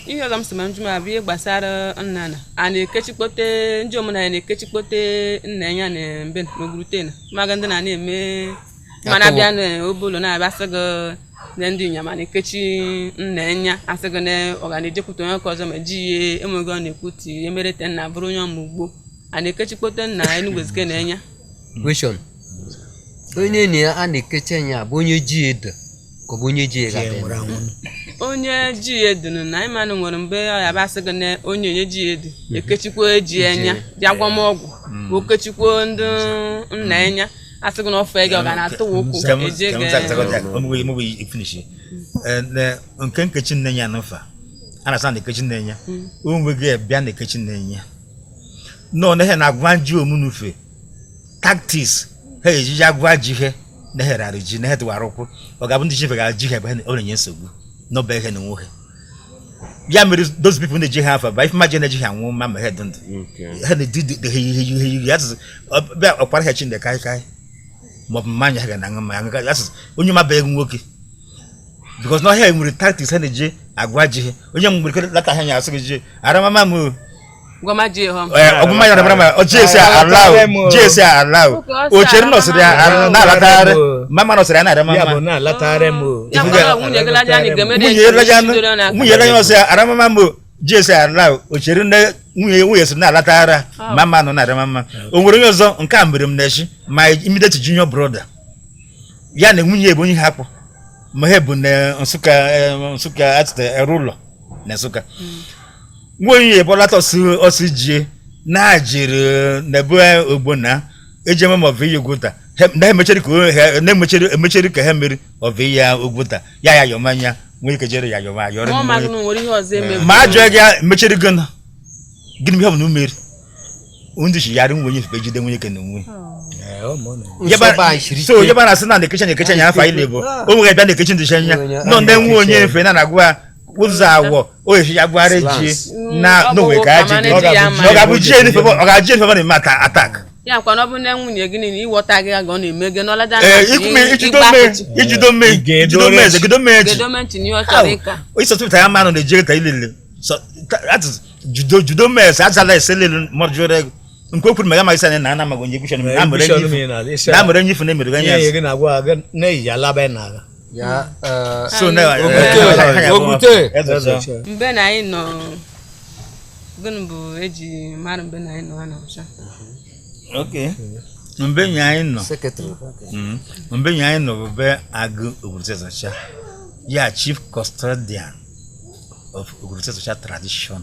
ihe ọzọ m sị ma njụma bụ ihe gbasara nna na a na-ekechikpote ndị omenala na-ekechikpote nna ya na mbe n'ogurute na maga ndị na-eme mana bịa na Obollo na-abịa sịgị na ndị nyama na-ekechi nna ya asịgị na ọganijekwute onye ka ọzọ ma ji ihe enweghị ọ na-ekwuti emerete nna bụrụ onye ọma ugbo a na-ekechikpote Nna Enugu Ezike na ya question onye na ya a na-ekechi ya bụ onye ji edo ka ọ bụ onye ji ga onye ji edunu na ịmanụ nwere mgbe ọ ya basị gị na onye ji edu ekechikwa eji enya dị agwamọgwụ okechikwa ndị nna enya asị gị na ofe gị ọ ga na-atụ ụkwụ eje gị nke nkechi nne ya n'ụfa a na-asa na ekechi nne ya onwe gị bịa na ekechi nne ya nọ na ihe na-agwa ji omunufe tactics ha ejiji agwa ji ihe na herarị ji na hedwara ụkwụ ọ ga-abụ ndị chife ga-ji ihe ebe ọ na-enye nsogbu n'ọba ihe na nwoke ya mere those people na-eji ha afa ba ife maji na-eji ha nwụ ma he ndụ ha na-edi ya bịa ọkpara ha chineke kai ma ọ bụ mmanya ha ga na aṅụ mmanya onye mabeghị nwoke because na ọhịa nwere tactics ha na-eji agwa ji ihe onye nwere ike lata ha nya asị gị ji aramama m ọgụma ya na ojesi allow o chere no siri na latare mama no siri na ara mama ya na latare mo nwunye la no siri ara mama mo jesi allow o chere na nwunye siri na latara mama no na ara mama o nwere onye ọzọ nke a mere m na-echi my immediate junior brother ya na nwunye ebe onye hapụ ma he bụ na Nsukka at erulo na Nsukka nwonye bolata osije na jiri na be ogbona ejeme mo vi yogota na emecheri ka ha meri ovi ya ogota ya yomanya nwere ke jere ya yoma yore ma ajo ga mecheri gana gini bi ha no meri undi shi yari nwonye fe jide nwonye ke nwe so yeba na sina de kecha ya fa ile bo o nwere bia na kecha ndi shenya no nde nwonye fe na agwa uzawo o ye ya gware ji na no we ka ji o ga bu ji ni fe o ga ji fe ba ni mata attack ya kwa no bu na nwunye gị ni iwota gị ga na eme gị no lada ijudo ni o chọrọ ịka o iso tuta ya manu na je ta ilele so that is judo me sa azala eselele morjore nkwo kwuru mega magisa na ma gonje bishon na mere nyifu na mere ganya ya gị na agwa ga na ya laba na ya so na ogute mbe na anyị nọ gịnị bụ eji mara mbe na anyị nọ na ọcha okay mbe nya anyị nọ secretary mbe nya anyị nọ be agụ Obollo-Afor ya chief custodian of Obollo-Afor traditional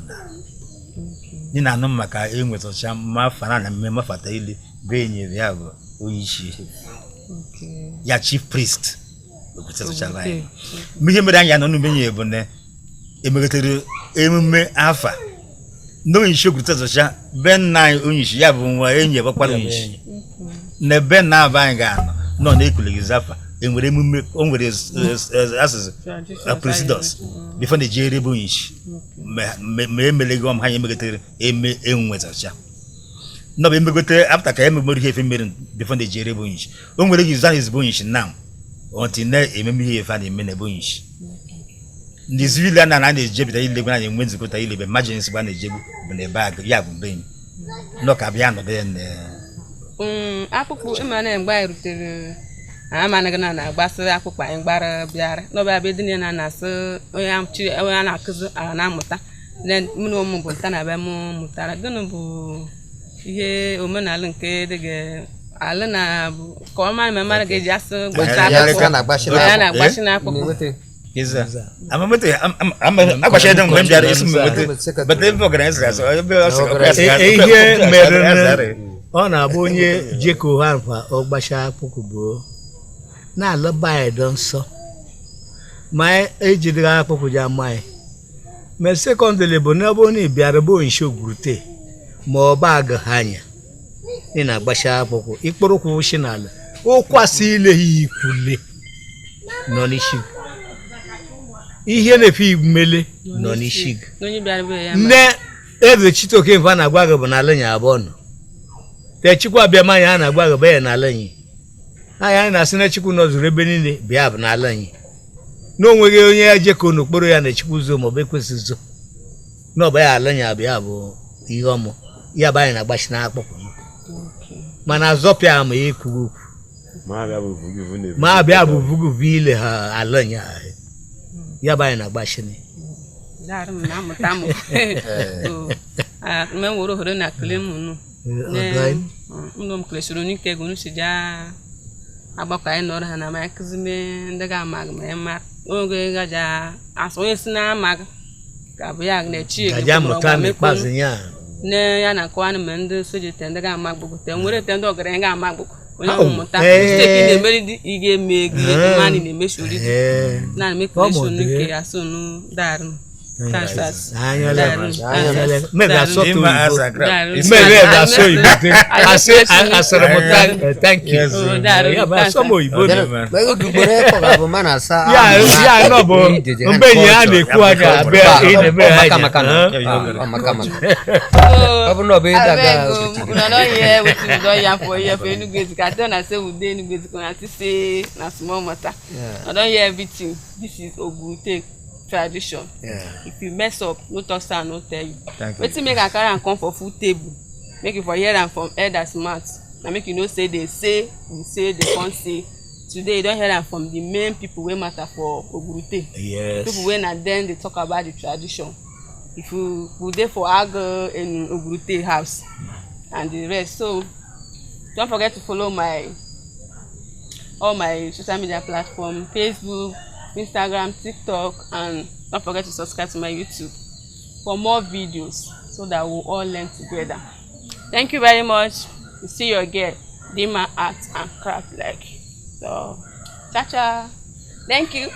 ni na anụ maka enwetacha ma fana na mmemme fata ile be nyere ya bụ onye isi ya chief priest Obollo-Afor ihe mere anya nọ n'umenye bụ na emegotere emume afa no isi Obollo-Afor be nna onye isi ya bụ nwa enyi gbakwara onye isi na be na aba anyị ga-anọ nọ na-ekulegizi afa enwere emume o nwere asụsụ presidents before the jere bụ onye isi ma emelegi ọm ha emegotere eme enwetacha no be emegotere after ka emegoro ihe efe mere before the jere bụ onye isi o nwere gị zan ezigbo onye isi now until na ememe ihe efe na eme na bụ onye isi ndị civilian na na-ejebita ilebe na enwe nzikọta ilebe emergency ba na-ejebu bụ na ebe agụ ya bụ mbe no ka bịa nọdụ akpụkpụ ịma na mgbe anyị rutere amanaghị na na-agbasị akpụkpọ anyị gbara bịara n'ọba ebe dị na na-asị onye a na-akụzi a na-amụta mụ na ụmụ bụ nta na abịa m mụtara gịnị bụ ihe omenala nke dị gị alụ na ka ọ mara mara ga-eji asị gbochi akpụkpọ ya na-agbachi n'akpụkpọ agbachi ede mgbe m bịara isi mmewete but ebe ọganize ihe mere ọ na-abụ onye jeko ha mfa ọgbacha akpụkpọ bụ na-alụba anyị dị nsọ ma ejidere akpụkpọ ji ama anyị ma sekọndịrị bụ n'ebe onye bịara bụ onye ogwurute ma ọ ba aga ha anya ị na-agbacha akpụkpọ ikpụrụkwụ shi n'ala ụkwasị ile ya ikwule nọ n'isi ihe na-efe mmele nọ n'isi nne eze chitoke mfa na-agwa gị bụ n'ala nya abụọ nọ te chikwa abịa manya a na-agwa gị bụ ya n'ala anyị anyị na-asị na chukwu nọzuru ebe niile bịa bụ n'ala anyị na onweghị onye ya jekọ n'okporo ya na-echikwa ụzọ maọbụ ekwesịghị ụzọ na ọba ya ala nya abịa bụ ihe ọmụ ya bụ anyị na-agbachi n'akpụkpọ mana azọpịa ma ya ekwughị okwu ma abịa bụ vuguvu ile ha ala nya ya bụ anyị na-agbachi Dar na mutamu. Me woro hore na klemu no. Ndom klesuru ni ke gunu sija agbakọ anyị nọrọ ha na ma kizime ndị ga-amag ma ma oge gaja asonye si na amag ka bụ ya na-echi gaja mụta n'ikpeazụ ya ne ya na kwa na ndị sojete ndị ga-amag gbogote nwere te ndị ọgara ga-amag gbogo onye ọmụmụta steeki na-emeri dị ige eme gị mani na-emeshuri na me klesuru ni ke asonu darụ Thank you. Tradition. If you mess up, no talk stand, no tell you. Wetin make I carry am come for food table, make you for hear am from elders mouth. Na make you know say they say, we say, they can't say. Today you don hear am from the main people wey matter for Ogurute. Yes. People wey na then they talk about the tradition. If you go there for Agụ in Ogurute house and the rest. So don't forget to follow all my social media platform, Facebook, Instagram, TikTok, and don't forget to subscribe to my YouTube for more videos so that we'll all learn together. Thank you very much. You see your girl, Nna Art and Craft like. So, cha-cha. Thank you.